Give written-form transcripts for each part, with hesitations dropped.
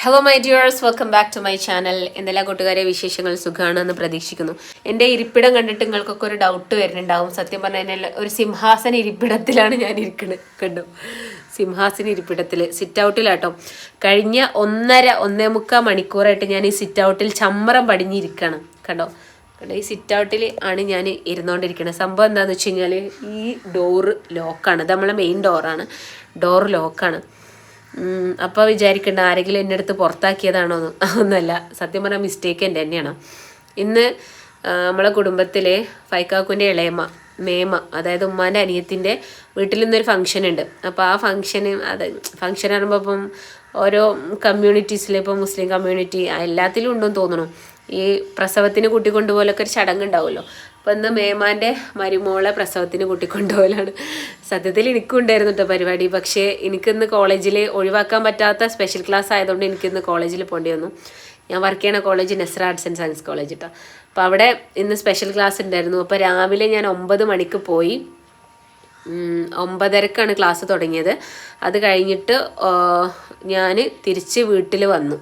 Hello my dears, welcome back to my channel. എന്തെല്ലാം കൂട്ടുകാരെ വിശേഷങ്ങൾ? സുഖമാണെന്ന് പ്രതീക്സിക്കുന്നു. എൻ്റെ ഇരിപ്പിടം കണ്ടിട്ട് നിങ്ങൾക്കൊക്കെ ഒരു ഡൗട്ട് വരുന്നുണ്ടാവും. സത്യം പറഞ്ഞാൽ ഒരു സിംഹാസന ഇരിപ്പിടത്തിലാണ് ഞാൻ ഇരിക്കുന്നത്. കണ്ടു, സിംഹാസന ഇരിപ്പിടത്തിൽ സിറ്റ് ഔട്ടിലാട്ടോ. കഴിഞ്ഞ 1.5 മണിക്കൂറായിട്ട് ഞാൻ ഈ സിറ്റ് ഔട്ടിൽ ചമ്മറം പടിഞ്ഞിരിക്കണം. കണ്ടോ, ഈ സിറ്റ് ഔട്ടിൽ ആണ് ഞാൻ ഇരുന്നുകൊണ്ടിരിക്കുന്നത്. സംഭവം എന്താണെന്ന് വെച്ച് കഴിഞ്ഞാൽ ഈ ഡോറ് ലോക്കാണ്. ഇത് നമ്മളെ മെയിൻ ഡോറാണ്. ഡോറ് ലോക്കാണ്. അപ്പോൾ വിചാരിക്കണ്ട ആരെങ്കിലും എൻ്റെ അടുത്ത് പുറത്താക്കിയതാണോ എന്ന്. ഒന്നല്ല, സത്യം പറഞ്ഞാൽ മിസ്റ്റേക്ക് എൻ്റെ തന്നെയാണ്. ഇന്ന് നമ്മളെ കുടുംബത്തിലെ ഫൈക്കാക്കുൻ്റെ ഇളയമ്മ മേമ, അതായത് ഉമ്മാൻ്റെ അനിയത്തിൻ്റെ വീട്ടിൽ നിന്നൊരു ഫംഗ്ഷൻ ഉണ്ട്. അപ്പോൾ ആ ഫംഗ്ഷൻ ആകുമ്പോൾ ഇപ്പം ഓരോ കമ്മ്യൂണിറ്റീസിൽ, ഇപ്പം മുസ്ലിം കമ്മ്യൂണിറ്റി എല്ലാത്തിലും ഉണ്ടെന്ന് തോന്നുന്നു, ഈ പ്രസവത്തിന് കൂട്ടിക്കൊണ്ടുപോലൊക്കെ ഒരു ചടങ്ങുണ്ടാവുമല്ലോ. അപ്പം ഇന്ന് മേമാൻ്റെ മരുമോളെ പ്രസവത്തിന് കൂട്ടിക്കൊണ്ടുപോകലാണ്. സത്യത്തിൽ എനിക്കും ഉണ്ടായിരുന്നു കേട്ടോ പരിപാടി. പക്ഷേ എനിക്കിന്ന് കോളേജിൽ ഒഴിവാക്കാൻ പറ്റാത്ത സ്പെഷ്യൽ ക്ലാസ് ആയതുകൊണ്ട് എനിക്കിന്ന് കോളേജിൽ പോകേണ്ടി വന്നു. ഞാൻ വർക്ക് ചെയ്യണ college Nesra arts and science college കേട്ടോ. അപ്പോൾ അവിടെ ഇന്ന് സ്പെഷ്യൽ ക്ലാസ് ഉണ്ടായിരുന്നു. അപ്പോൾ രാവിലെ ഞാൻ 9 മണിക്ക് പോയി. 9:30ക്കാണ് ക്ലാസ് തുടങ്ങിയത്. അത് കഴിഞ്ഞിട്ട് ഞാൻ തിരിച്ച് വീട്ടിൽ വന്നു.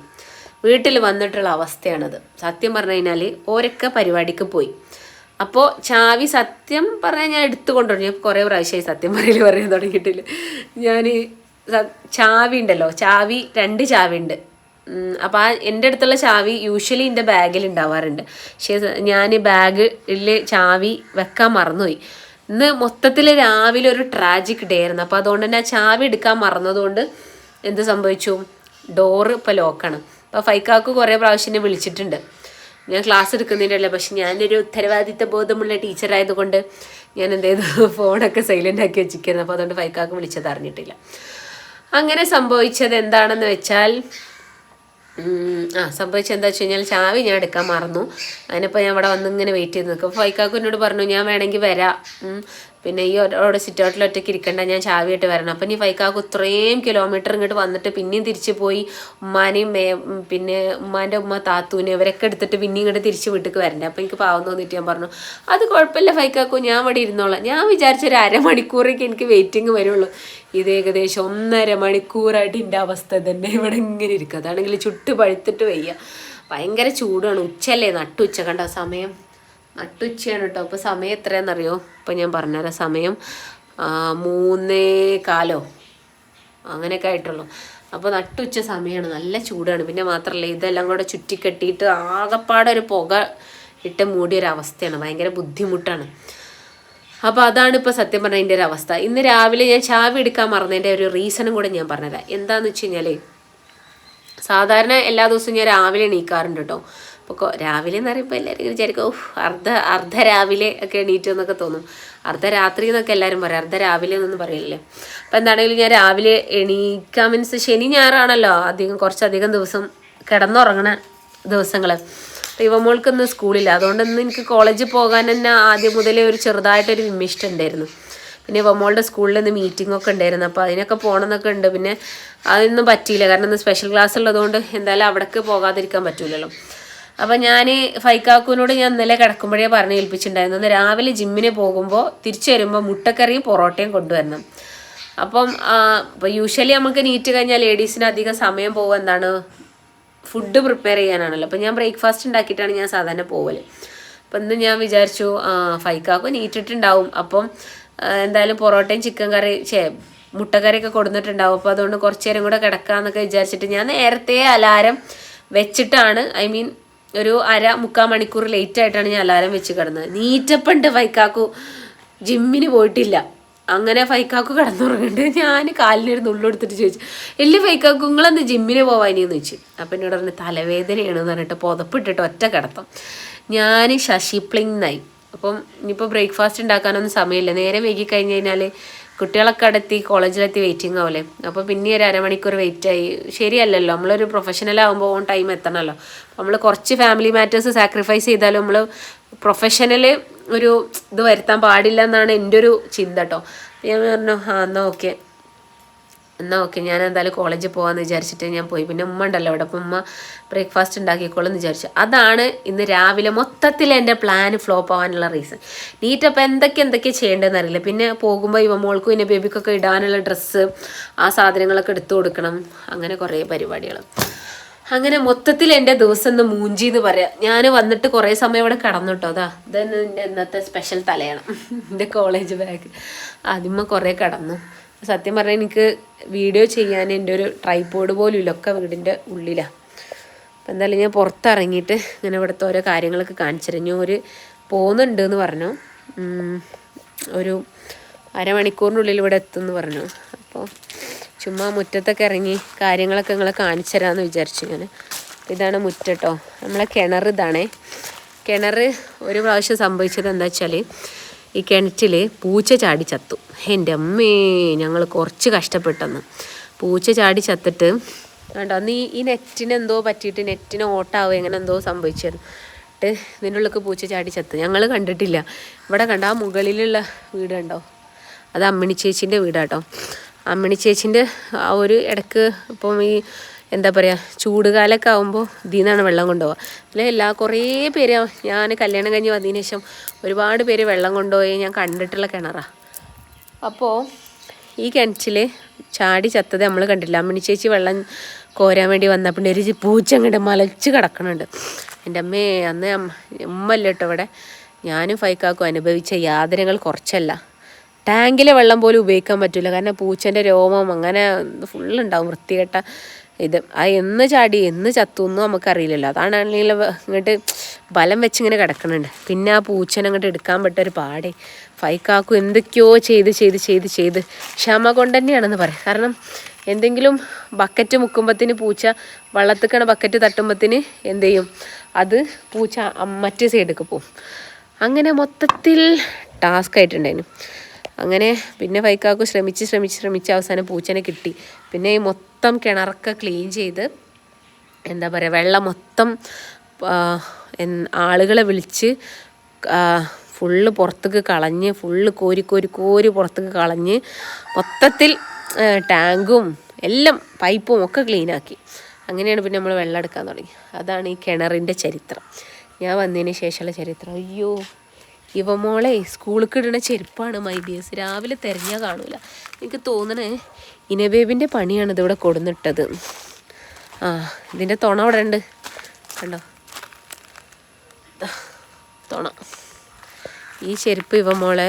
വീട്ടിൽ വന്നിട്ടുള്ള അവസ്ഥയാണത്. സത്യം പറഞ്ഞു കഴിഞ്ഞാൽ ഓരൊക്കെ പരിപാടിക്ക് പോയി. അപ്പോൾ ചാവി സത്യം പറഞ്ഞാൽ ഞാൻ എടുത്തു കൊണ്ടുവന്നു. ഞാൻ കുറേ പ്രാവശ്യമായി സത്യം പറയാൻ തുടങ്ങിയിട്ടില്ല. ഞാൻ ചാവി ഉണ്ടല്ലോ, 2 ചാവി ഉണ്ട്. അപ്പോൾ എൻ്റെ അടുത്തുള്ള ചാവി യൂഷ്വലി എൻ്റെ ബാഗിൽ ഉണ്ടാവാറുണ്ട്. പക്ഷേ ഞാൻ ബാഗിൽ ചാവി വെക്കാൻ മറന്നുപോയി. ഇന്ന് മൊത്തത്തിൽ രാവിലെ ഒരു ട്രാജിക് ഡേ ആയിരുന്നു. അപ്പോൾ അതുകൊണ്ട് തന്നെ ആ ചാവി എടുക്കാൻ മറന്നതുകൊണ്ട് എന്ത് സംഭവിച്ചു, ഡോറ് ഇപ്പോൾ ലോക്കാണ്. അപ്പോൾ ഫൈക്കാക്ക് കുറേ പ്രാവശ്യം വിളിച്ചിട്ടുണ്ട്. ഞാൻ ക്ലാസ് എടുക്കുന്നില്ലല്ലോ, പക്ഷെ ഞാനൊരു ഉത്തരവാദിത്ത ബോധമുള്ള ടീച്ചറായതുകൊണ്ട് ഞാൻ എന്ത് ചെയ്തു, ഫോണൊക്കെ സൈലൻ്റ് ആക്കി വെച്ചിരിക്കുന്നത്. അപ്പോൾ അതുകൊണ്ട് ഫൈക്കാക്ക് വിളിച്ചത് അറിഞ്ഞിട്ടില്ല. അങ്ങനെ സംഭവിച്ചത് എന്താണെന്ന് വെച്ചാൽ സംഭവിച്ചത് എന്താ വെച്ച് കഴിഞ്ഞാൽ ചാവി ഞാൻ എടുക്കാൻ മറന്നു. അതിനിപ്പോൾ ഞാൻ ഇവിടെ വന്ന് ഇങ്ങനെ വെയിറ്റ് ചെയ്ത് നിൽക്കും. അപ്പോൾ ഫൈക്കാക്ക് എന്നോട് പറഞ്ഞു, ഞാൻ വേണമെങ്കിൽ വരാം, പിന്നെ ഈ അവിടെ സിറ്റ് ഔട്ടിൽ ഒറ്റയ്ക്ക് ഇരിക്കണ്ട, ഞാൻ ചാവിയായിട്ട് വരണം. അപ്പം നീ ഫൈക്കാക്ക് ഇത്രയും കിലോമീറ്റർ ഇങ്ങോട്ട് വന്നിട്ട് പിന്നെയും തിരിച്ച് പോയി ഉമ്മാനെയും പിന്നെ ഉമ്മാൻ്റെ ഉമ്മ താത്തൂനെ ഇവരൊക്കെ എടുത്തിട്ട് പിന്നെയും ഇങ്ങോട്ട് തിരിച്ച് വീട്ടിലേക്ക് വരണ്ടേ. അപ്പോൾ എനിക്ക് പാവം തോന്നിയിട്ട് ഞാൻ പറഞ്ഞു, അത് കുഴപ്പമില്ല ഫൈക്കാക്കു, ഞാൻ ഇവിടെ ഇരുന്നോളാം. ഞാൻ വിചാരിച്ചൊരു അരമണിക്കൂറൊക്കെ എനിക്ക് വെയിറ്റിംഗ് വരുള്ളൂ. ഇത് ഏകദേശം 1.5 മണിക്കൂറായിട്ട് എൻ്റെ അവസ്ഥ തന്നെ. ഇവിടെ ഇങ്ങനെ ഇരിക്കുക. അതാണെങ്കിൽ ചുട്ട് പഴുത്തിട്ട് വയ്യ, ഭയങ്കര ചൂടാണ്. ഉച്ചയല്ലേ, നട്ടുച്ച. കണ്ട സമയം നട്ടുച്ചയാണ് കേട്ടോ. അപ്പോൾ സമയം എത്രയാണെന്നറിയോ? ഇപ്പോൾ ഞാൻ പറഞ്ഞുതരാം. സമയം 3:15 അങ്ങനെയൊക്കെ ആയിട്ടുള്ളൂ. അപ്പോൾ നട്ടുച്ച സമയമാണ്, നല്ല ചൂടാണ്. പിന്നെ മാത്രമല്ല ഇതെല്ലാം കൂടെ ചുറ്റിക്കെട്ടിയിട്ട് ആകെപ്പാടെ ഒരു പുക ഇട്ട് മൂടിയൊരവസ്ഥയാണ്. ഭയങ്കര ബുദ്ധിമുട്ടാണ്. അപ്പോൾ അതാണ് ഇപ്പോൾ സത്യം പറഞ്ഞാൽ അതിൻ്റെ ഒരു അവസ്ഥ. ഇന്ന് രാവിലെ ഞാൻ ചാവി എടുക്കാൻ മറന്നതിൻ്റെ ഒരു റീസണും കൂടെ ഞാൻ പറഞ്ഞുതരാം. എന്താണെന്ന് വെച്ച് കഴിഞ്ഞാൽ സാധാരണ എല്ലാ ദിവസവും ഞാൻ രാവിലെ എണീക്കാറുണ്ട് കേട്ടോ. അപ്പോൾ രാവിലെ എന്ന് പറയുമ്പോൾ എല്ലാവരും വിചാരിക്കും, അർദ്ധരാവിലെ ഒക്കെ എണീറ്റ് എന്നൊക്കെ തോന്നും. അർദ്ധരാത്രി എന്നൊക്കെ എല്ലാവരും പറയും, അർദ്ധരാവിലെ എന്നൊന്നും പറയില്ലേ. അപ്പോൾ എന്താണെങ്കിലും ഞാൻ രാവിലെ എണീക്കാൻ മീൻസ് ശനി ഞായറാണല്ലോ കുറച്ചധികം ദിവസം കിടന്നുറങ്ങണ ദിവസങ്ങൾ. ഇവമോൾക്ക് ഇന്ന് സ്കൂളില്ല, അതുകൊണ്ട് ഇന്ന് എനിക്ക് കോളേജിൽ പോകാൻ തന്നെ ആദ്യം മുതലേ ഒരു ചെറുതായിട്ടൊരു വിമിഷ്ടം ഉണ്ടായിരുന്നു. പിന്നെ ഇവമോളുടെ സ്കൂളിൽ നിന്ന് മീറ്റിങ്ങൊക്കെ ഉണ്ടായിരുന്നു. അപ്പോൾ അതിനൊക്കെ പോകണമെന്നൊക്കെ ഉണ്ട്. പിന്നെ അതൊന്നും പറ്റിയില്ല, കാരണം ഇന്ന് സ്പെഷ്യൽ ക്ലാസ് ഉള്ളതുകൊണ്ട് എന്തായാലും അവിടേക്ക് പോകാതിരിക്കാൻ പറ്റില്ലല്ലോ. അപ്പം ഞാൻ ഫൈക്കാക്കുവിനോട് ഞാൻ ഇന്നലെ കിടക്കുമ്പോഴേ പറഞ്ഞ് ഏൽപ്പിച്ചിട്ടുണ്ടായിരുന്നു, രാവിലെ ജിമ്മിന് പോകുമ്പോൾ തിരിച്ചു വരുമ്പോൾ മുട്ടക്കറിയും പൊറോട്ടയും കൊണ്ടുവരണം. അപ്പം ഇപ്പോൾ യൂഷ്വലി നമുക്ക് നീറ്റ് കഴിഞ്ഞാൽ ലേഡീസിന് അധികം സമയം പോകുക എന്താണ്, ഫുഡ് പ്രിപ്പയർ ചെയ്യാനാണല്ലോ. അപ്പം ഞാൻ ബ്രേക്ക്ഫാസ്റ്റ് ഉണ്ടാക്കിയിട്ടാണ് ഞാൻ സാധാരണ പോവൽ. അപ്പം ഇന്ന് ഞാൻ വിചാരിച്ചു ഫൈക്കാക്കും നീറ്റിട്ടുണ്ടാവും, അപ്പം എന്തായാലും പൊറോട്ടയും ചിക്കൻ കറി മുട്ടക്കറിയൊക്കെ കൊടുത്തിട്ടുണ്ടാവും. അപ്പോൾ അതുകൊണ്ട് കുറച്ച് നേരം കൂടെ കിടക്കാമെന്നൊക്കെ വിചാരിച്ചിട്ട് ഞാൻ നേരത്തെ അലാരം വെച്ചിട്ടാണ്, ഒരു 1.5-3 മണിക്കൂർ ലേറ്റ് ആയിട്ടാണ് ഞാൻ അലാരം വെച്ച് കിടന്നത്. നീറ്റപ്പണ്ട് ഫൈക്കാക്കു ജിമ്മിന് പോയിട്ടില്ല. അങ്ങനെ ഫൈക്കാക്കു കിടന്നുറങ്ങുന്നുണ്ട്. ഞാൻ കാലിനൊരു നുള്ളെടുത്തിട്ട് ചോദിച്ചു, ഇല്ല ഫൈക്കാക്കു നിങ്ങളെന്ത് ജിമ്മിന് പോവാനിയെന്ന് ചോദിച്ചു. അപ്പം എന്നോട് പറഞ്ഞ് തലവേദനയാണെന്ന് പറഞ്ഞിട്ട് പുതപ്പിട്ടിട്ട് ഒറ്റ കിടത്തം. ഞാൻ ശശിപ്ലിങ്ങായി. അപ്പം ഇനിയിപ്പോൾ ബ്രേക്ക്ഫാസ്റ്റ് ഉണ്ടാക്കാനൊന്നും സമയമില്ല. നേരെ വൈകി കഴിഞ്ഞ് കഴിഞ്ഞാൽ കുട്ടികളൊക്കെ അടുത്തി കോളേജിലെത്തി വെയിറ്റിംഗ് ആവില്ലേ. അപ്പോൾ പിന്നെ ഒരു 1.5 മണിക്കൂർ വെയിറ്റായി. ശരിയല്ലല്ലോ, നമ്മളൊരു പ്രൊഫഷണലാകുമ്പോൾ ഓൺ ടൈം എത്തണമല്ലോ. നമ്മൾ കുറച്ച് ഫാമിലി മാറ്റേഴ്സ് സാക്രിഫൈസ് ചെയ്താലും നമ്മൾ പ്രൊഫഷണൽ ഒരു ഇത് വരുത്താൻ പാടില്ല എന്നാണ് എൻ്റെ ഒരു ചിന്ത കേട്ടോ. ഞാൻ പറഞ്ഞു എന്നാൽ ഓക്കെ ഞാൻ എന്തായാലും കോളേജിൽ പോകാമെന്ന് വിചാരിച്ചിട്ട് ഞാൻ പോയി. പിന്നെ ഉമ്മ ഉണ്ടല്ലോ അവിടെ, അപ്പം ഉമ്മ ബ്രേക്ക്ഫാസ്റ്റ് ഉണ്ടാക്കിക്കോളും എന്ന് വിചാരിച്ചു. അതാണ് ഇന്ന് രാവിലെ മൊത്തത്തിൽ എൻ്റെ പ്ലാൻ ഫ്ലോപ്പ് ആവാനുള്ള റീസൺ. നീറ്റപ്പോൾ എന്തൊക്കെ ചെയ്യേണ്ടതെന്ന് അറിയില്ല. പിന്നെ പോകുമ്പോൾ ഇവമോൾക്കും പിന്നെ ബേബിക്കൊക്കെ ഇടാനുള്ള ഡ്രസ്സ്, ആ സാധനങ്ങളൊക്കെ എടുത്തു കൊടുക്കണം, അങ്ങനെ കുറേ പരിപാടികൾ. അങ്ങനെ മൊത്തത്തിൽ എൻ്റെ ദിവസം ഇന്ന് മൂഞ്ചി എന്ന് പറയാം. ഞാൻ വന്നിട്ട് കുറേ സമയം ഇവിടെ കിടന്നു കേട്ടോ. അതാ ഇതന്നെ എൻ്റെ ഇന്നത്തെ സ്പെഷ്യൽ തലയാണ്, എൻ്റെ കോളേജ് ബാഗ്. ആദ്യമേ കുറേ കിടന്നു. സത്യം പറഞ്ഞാൽ എനിക്ക് വീഡിയോ ചെയ്യാൻ എൻ്റെ ഒരു ട്രൈപോഡ് പോലും ഇല്ല, ഒക്കെ വീടിൻ്റെ ഉള്ളിലാണ്. അപ്പം എന്തായാലും ഞാൻ പുറത്തിറങ്ങിയിട്ട് ഇങ്ങനെ ഇവിടുത്തെ ഓരോ കാര്യങ്ങളൊക്കെ കാണിച്ചിരുന്നു. ഒരു പോകുന്നുണ്ട് എന്ന് പറഞ്ഞു, ഒരു അരമണിക്കൂറിനുള്ളിൽ ഇവിടെ എത്തുമെന്ന് പറഞ്ഞു. അപ്പോൾ ചുമ്മാ മുറ്റത്തൊക്കെ ഇറങ്ങി കാര്യങ്ങളൊക്കെ നിങ്ങളെ കാണിച്ചു തരാമെന്ന് വിചാരിച്ചു ഞാൻ. ഇതാണ് മുറ്റട്ടോ, നമ്മളെ കിണർ ഇതാണേ. കിണർ ഒരു പ്രാവശ്യം സംഭവിച്ചത് എന്താ വെച്ചാൽ, ഈ കിണറ്റിൽ പൂച്ച ചാടി ചത്തു. എൻ്റെ അമ്മേ, ഞങ്ങൾ കുറച്ച് കഷ്ടപ്പെട്ടെന്ന്. പൂച്ച ചാടി ചത്തിട്ട് വേണ്ട അന്ന് ഈ നെറ്റിന് എന്തോ പറ്റിയിട്ട് നെറ്റിന് ഓട്ടാവുക എങ്ങനെ എന്തോ സംഭവിച്ചത്. ഇതിൻ്റെ ഉള്ളിലേക്ക് പൂച്ച ചാടി ചത്ത്. ഞങ്ങൾ കണ്ടിട്ടില്ല. ഇവിടെ കണ്ട ആ മുകളിലുള്ള വീട് കണ്ടോ, അത് അമ്മിണി ചേച്ചീൻ്റെ വീടാട്ടോ. അമ്മിണി ചേച്ചീൻ്റെ ആ ഒരു ഇടയ്ക്ക് ഇപ്പം ഈ എന്താ പറയുക, ചൂടുകാലമൊക്കെ ആകുമ്പോൾ ഇതിൽ നിന്നാണ് വെള്ളം കൊണ്ടുപോകുക. അതിൽ കുറേ പേര് ഞാൻ കല്യാണം കഴിഞ്ഞ് വന്നതിന് ശേഷം ഒരുപാട് പേര് വെള്ളം കൊണ്ടുപോയി ഞാൻ കണ്ടിട്ടുള്ള കിണറാണ്. അപ്പോൾ ഈ കിണറ്റിൽ ചാടി ചത്തത് നമ്മൾ കണ്ടില്ല. അമ്മിണി ചേച്ചി വെള്ളം കോരാൻ വേണ്ടി വന്നപ്പോൾ ഒരു പൂച്ച അങ്ങോട്ട് മലച്ച് കിടക്കണുണ്ട്. എൻ്റെ അമ്മേ, അന്ന് ഉമ്മല്ല കേട്ടോ ഇവിടെ. ഞാനും ഫൈക്കാക്കും അനുഭവിച്ച യാതനകൾ കുറച്ചല്ല. ടാങ്കിലെ വെള്ളം പോലും ഉപയോഗിക്കാൻ പറ്റില്ല, കാരണം പൂച്ചൻ്റെ രോമം അങ്ങനെ ഫുള്ളുണ്ടാവും വൃത്തികെട്ട ഇത്. ആ എന്ന് ചാടി എന്ന് ചത്തുവെന്നും നമുക്കറിയില്ലല്ലോ. അതാണെങ്കിൽ ഇങ്ങോട്ട് ബലം വെച്ചിങ്ങനെ കിടക്കുന്നുണ്ട്. പിന്നെ ആ പൂച്ചനെ അങ്ങോട്ട് എടുക്കാൻ പറ്റൊരു പാടെ. ഫൈക്കാക്കും എന്തൊക്കെയോ ചെയ്ത് ക്ഷമ കൊണ്ട് തന്നെയാണെന്ന് പറയാം. കാരണം എന്തെങ്കിലും ബക്കറ്റ് മുക്കുമ്പത്തിന് പൂച്ച വെള്ളത്തിക്കണ ബക്കറ്റ് തട്ടുമ്പത്തിന് എന്ത് ചെയ്യും, അത് പൂച്ച മറ്റേ സൈഡിലേക്ക് പോവും. അങ്ങനെ മൊത്തത്തിൽ ടാസ്ക് ആയിട്ടുണ്ടായിരുന്നു. അങ്ങനെ പിന്നെ ഫൈക്കാക്കു ശ്രമിച്ച് അവസാനം പൂച്ചനെ കിട്ടി. പിന്നെ ഈ മൊത്തം കിണറൊക്കെ ക്ലീൻ ചെയ്ത് എന്താ പറയുക, വെള്ളം മൊത്തം ആളുകളെ വിളിച്ച് ഫുള്ള് പുറത്തേക്ക് കളഞ്ഞ്, ഫുള്ള് കോരി പുറത്തേക്ക് കളഞ്ഞ് മൊത്തത്തിൽ ടാങ്കും എല്ലാം പൈപ്പും ഒക്കെ ക്ലീനാക്കി. അങ്ങനെയാണ് പിന്നെ നമ്മൾ വെള്ളം എടുക്കാൻ തുടങ്ങി. അതാണ് ഈ കിണറിൻ്റെ ചരിത്രം, ഞാൻ വന്നതിന് ശേഷമുള്ള ചരിത്രം. അയ്യോ, ഇവ മോളെ സ്കൂളിലേക്ക് ഇടുന്ന ചെരുപ്പാണ് മൈ ഡിയേഴ്സ്. രാവിലെ തിരഞ്ഞാൽ കാണൂല. എനിക്ക് തോന്നണേ ഇനബേബിൻ്റെ പണിയാണ് ഇതിവിടെ കൊടുന്നിട്ടത്. ആ, ഇതിൻ്റെ തുണ അവിടെ ഉണ്ട് കണ്ടോ, തുണ. ഈ ചെരുപ്പ് ഇവ മോളെ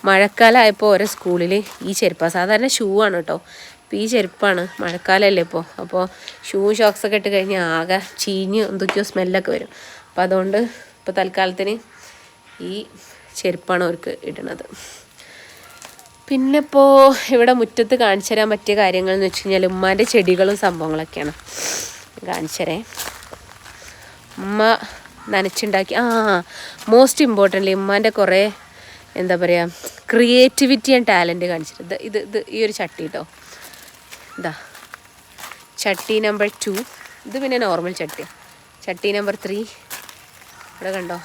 മഴക്കാലമായപ്പോൾ ഓരോ സ്കൂളിൽ ഈ ചെരുപ്പാണ്. സാധാരണ ഷൂ ആണ് കേട്ടോ. ഇപ്പോൾ ഈ ചെരുപ്പാണ്, മഴക്കാലമല്ലേ ഇപ്പോൾ. അപ്പോൾ ഷൂ ഷോക്സൊക്കെ ഇട്ട് കഴിഞ്ഞാൽ ആകെ ചീഞ്ഞ് എന്തൊക്കെയോ സ്മെല്ലൊക്കെ വരും. അപ്പോൾ അതുകൊണ്ട് ഇപ്പോൾ തൽക്കാലത്തിന് ഈ ചെരുപ്പാണ് അവർക്ക് ഇടുന്നത്. പിന്നെ ഇപ്പോൾ ഇവിടെ മുറ്റത്ത് കാണിച്ചു തരാൻ പറ്റിയ കാര്യങ്ങൾ എന്ന് വെച്ച് കഴിഞ്ഞാൽ ഉമ്മാൻ്റെ ചെടികളും സംഭവങ്ങളൊക്കെയാണ്. കാണിച്ചു തരേ. ഉമ്മ നനച്ചുണ്ടാക്കി. മോസ്റ്റ് ഇമ്പോർട്ടൻ്റ്ലി ഉമ്മാൻ്റെ കുറേ എന്താ പറയുക ക്രിയേറ്റിവിറ്റി ആൻഡ് ടാലൻറ്റ് കാണിച്ചിട്ട്. ഇത് ഈ ഒരു ചട്ടി കേട്ടോ, ഇതാ ചട്ടി നമ്പർ 2. ഇത് പിന്നെ നോർമൽ ചട്ടിയാണ്. ചട്ടി നമ്പർ 3 ഇവിടെ കണ്ടോ.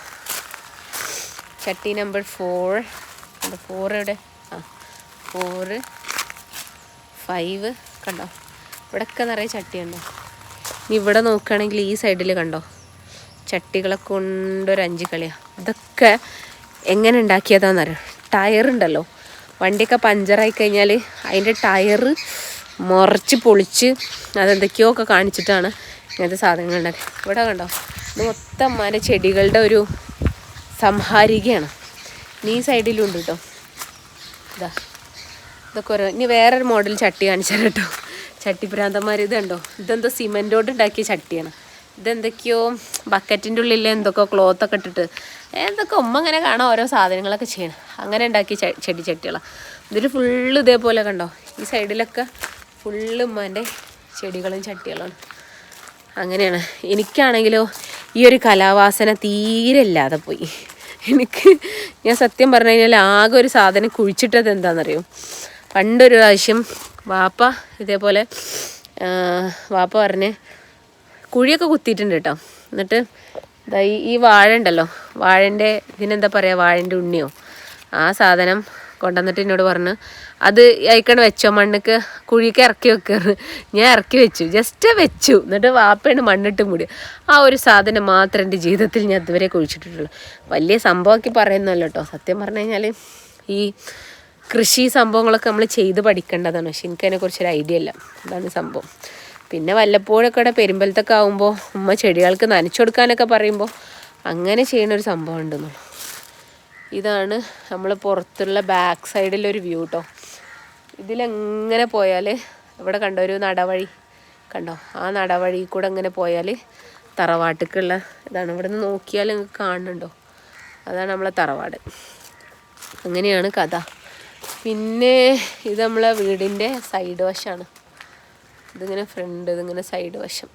ചട്ടി നമ്പർ 4 ഇവിടെ 4, 5 കണ്ടോ. ഇവിടെയൊക്കെ നിറയെ ചട്ടിയുണ്ടോ. ഇനി ഇവിടെ നോക്കുകയാണെങ്കിൽ ഈ സൈഡിൽ കണ്ടോ, ചട്ടികളെ കൊണ്ടൊരു 5 കളിയാണ്. ഇതൊക്കെ എങ്ങനെ ഉണ്ടാക്കിയതാണെന്നറിയാം. ടയറുണ്ടല്ലോ, വണ്ടിയൊക്കെ പഞ്ചറായി കഴിഞ്ഞാൽ അതിൻ്റെ ടയറ് മുറിച്ച് പൊളിച്ച് അതെന്തൊക്കെയോ ഒക്കെ കാണിച്ചിട്ടാണ് ഇങ്ങനത്തെ സാധനങ്ങൾ ഉണ്ടാക്കുക. ഇവിടെ കണ്ടോ, ഇത് മൊത്തം അമ്മാൻ്റെ ചെടികളുടെ ഒരു സംഹാരികയാണ്. ഈ സൈഡിലും ഉണ്ട് കേട്ടോ. ഇതൊക്കെ ഓരോ. ഇനി വേറൊരു മോഡൽ ചട്ടി കാണിച്ചാൽ കേട്ടോ, ചട്ടി ഭ്രാന്തന്മാർ. ഇത് കണ്ടോ, ഇതെന്തോ സിമെൻറ്റോട് ഉണ്ടാക്കിയ ചട്ടിയാണ്. ഇതെന്തൊക്കെയോ ബക്കറ്റിൻ്റെ ഉള്ളിൽ എന്തൊക്കെയോ ക്ലോത്തൊക്കെ ഇട്ടിട്ട് എന്തൊക്കെ ഉമ്മ അങ്ങനെ കാണാം ഓരോ സാധനങ്ങളൊക്കെ ചെയ്യണം. അങ്ങനെ ഉണ്ടാക്കിയ ചട്ടികളാണ്. ഇതിൽ ഫുള്ള് ഇതേപോലെ കണ്ടോ, ഈ സൈഡിലൊക്കെ ഫുള്ള് ഉമ്മാൻ്റെ ചെടികളും ചട്ടികളാണ്. അങ്ങനെയാണ്. എനിക്കാണെങ്കിലോ ഈ ഒരു കലാവാസന തീരെ ഇല്ലാതെ പോയി. ഞാൻ സത്യം പറഞ്ഞു കഴിഞ്ഞാൽ ആകെ ഒരു സാധനം കുഴിച്ചിട്ടത് എന്താണെന്നറിയോ, പണ്ടൊരു പ്രാവശ്യം വാപ്പ ഇതേപോലെ വാപ്പ പറഞ്ഞ് കുഴിയൊക്കെ കുത്തിയിട്ടുണ്ട് കേട്ടോ. എന്നിട്ട് ഈ വാഴ ഉണ്ടല്ലോ, വാഴൻ്റെ ഇതിനെന്താ പറയുക, വാഴൻ്റെ ഉണ്ണിയോ, ആ സാധനം കൊണ്ടുവന്നിട്ട് എന്നോട് പറഞ്ഞു അത് അയക്കണ വെച്ചോ, മണ്ണിക്ക് കുഴിക്ക് ഇറക്കി വെക്കാറ്. ഞാൻ ഇറക്കി വെച്ചു, ജസ്റ്റ് വെച്ചു. എന്നിട്ട് വാപ്പയാണ് മണ്ണിട്ട് മൂടി. ആ ഒരു സാധനം മാത്രം എൻ്റെ ജീവിതത്തിൽ ഞാൻ ഇതുവരെ കുഴിച്ചിട്ടുള്ളൂ. വലിയ സംഭവമാക്കി പറയുന്നല്ലോ കേട്ടോ. സത്യം പറഞ്ഞു കഴിഞ്ഞാൽ ഈ കൃഷി സംഭവങ്ങളൊക്കെ നമ്മൾ ചെയ്ത് പഠിക്കേണ്ടതാണ്. പക്ഷെ എനിക്കതിനെക്കുറിച്ചൊരു ഐഡിയ ഇല്ല. അതാണ് സംഭവം. പിന്നെ വല്ലപ്പോഴൊക്കെ ഇവിടെ പെരുമ്പലത്തൊക്കെ ആകുമ്പോൾ ഉമ്മ ചെടികൾക്ക് നനച്ചു കൊടുക്കാനൊക്കെ പറയുമ്പോൾ അങ്ങനെ ചെയ്യണൊരു സംഭവം ഉണ്ടെന്നു. ഇതാണ് നമ്മൾ പുറത്തുള്ള ബാക്ക് സൈഡിലൊരു വ്യൂ കേട്ടോ. ഇതിലെങ്ങനെ പോയാൽ ഇവിടെ കണ്ടോ ഒരു നടവഴി കണ്ടോ, ആ നടവഴി കൂടെ അങ്ങനെ പോയാൽ തറവാട്ടിക്കുള്ള ഇതാണ്. ഇവിടെ നിന്ന് നോക്കിയാൽ നിങ്ങൾക്ക് കാണുന്നുണ്ടോ, അതാണ് നമ്മളെ തറവാട്. അങ്ങനെയാണ് കഥ. പിന്നെ ഇത് നമ്മളെ വീടിൻ്റെ സൈഡ് വശമാണ്. ഇതിങ്ങനെ ഫ്രണ്ട്, ഇതിങ്ങനെ സൈഡ് വശം,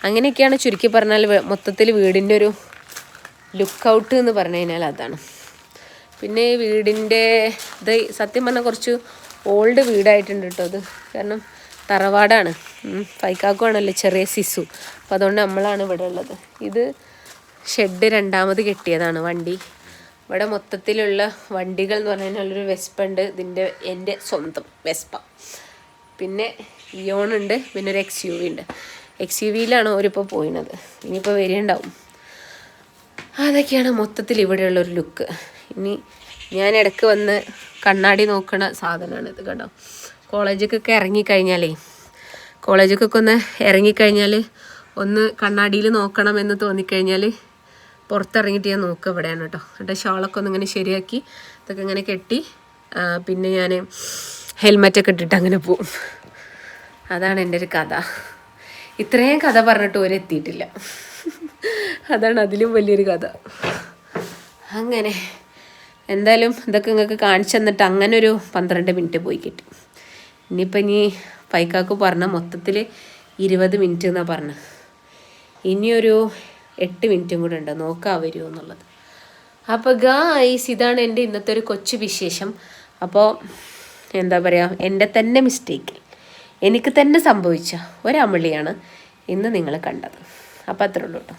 അങ്ങനെയൊക്കെയാണ് ചുരുക്കി പറഞ്ഞാൽ മൊത്തത്തിൽ വീടിൻ്റെ ഒരു ലുക്ക് ഔട്ട് എന്ന് പറഞ്ഞു കഴിഞ്ഞാൽ അതാണ്. പിന്നെ ഈ വീടിൻ്റെ ഇത് സത്യം പറഞ്ഞാൽ കുറച്ച് ഓൾഡ് വീടായിട്ടുണ്ട് കേട്ടോ അത്. കാരണം തറവാടാണ്, ഫൈക്കാക്കുവാണല്ലോ ചെറിയ സിസു, അപ്പം അതുകൊണ്ട് നമ്മളാണ് ഇവിടെ ഉള്ളത്. ഇത് ഷെഡ് രണ്ടാമത് കെട്ടിയതാണ് വണ്ടി. ഇവിടെ മൊത്തത്തിലുള്ള വണ്ടികൾ എന്ന് പറഞ്ഞു കഴിഞ്ഞാൽ ഒരു വെസ്പ ഉണ്ട്, എൻ്റെ സ്വന്തം വെസ്പ. പിന്നെ ഇയോൺ ഉണ്ട്, പിന്നെ ഒരു XUV ഉണ്ട്. XUVയിലാണ് ഓരിപ്പോൾ പോയിണത്, ഇനിയിപ്പോൾ വരികയുണ്ടാവും. അതൊക്കെയാണ് മൊത്തത്തിൽ ഇവിടെയുള്ളൊരു ലുക്ക്. ഇനി ഞാൻ ഇടയ്ക്ക് വന്ന് കണ്ണാടി നോക്കണ സാധനമാണ് ഇത് കണ്ടോ. കോളേജിലേക്കൊക്കെ ഇറങ്ങിക്കഴിഞ്ഞാൽ ഒന്ന് കണ്ണാടിയിൽ നോക്കണമെന്ന് തോന്നിക്കഴിഞ്ഞാൽ പുറത്തിറങ്ങിയിട്ട് ഞാൻ നോക്കുക ഇവിടെയാണ് കേട്ടോ. എന്നിട്ട് ഷോളൊക്കെ ഒന്ന് ഇങ്ങനെ ശരിയാക്കി ഇതൊക്കെ ഇങ്ങനെ കെട്ടി പിന്നെ ഞാൻ ഹെൽമെറ്റൊക്കെ ഇട്ടിട്ട് അങ്ങനെ പോവും. അതാണ് എൻ്റെ ഒരു കഥ. ഇത്രയും കഥ പറഞ്ഞിട്ട് എത്തിയിട്ടില്ല. അതാണ് അതിലും വലിയൊരു കഥ. അങ്ങനെ എന്തായാലും ഇതൊക്കെ നിങ്ങൾക്ക് കാണിച്ചു തന്നിട്ട് അങ്ങനെ ഒരു 12 മിനിറ്റ് പോയി കിട്ടി. ഇനി പൈക്കാക്ക് പറഞ്ഞ മൊത്തത്തിൽ 20 മിനിറ്റ് എന്നാണ് പറഞ്ഞത്. ഇനിയൊരു 8 മിനിറ്റും കൂടെ ഉണ്ട്, നോക്കാം വരുമോ എന്നുള്ളത്. അപ്പോൾ ഗായ്സ്, ഇതാണ് എൻ്റെ ഇന്നത്തെ ഒരു കൊച്ചു വിശേഷം. അപ്പോൾ എന്താ പറയുക, എൻ്റെ തന്നെ മിസ്റ്റേക്ക്, എനിക്ക് തന്നെ സംഭവിച്ച ഒരമളിയാണ് ഇന്ന് നിങ്ങൾ കണ്ടത്. അപ്പോൾ അത്രേ ഉള്ളൂ കേട്ടോ.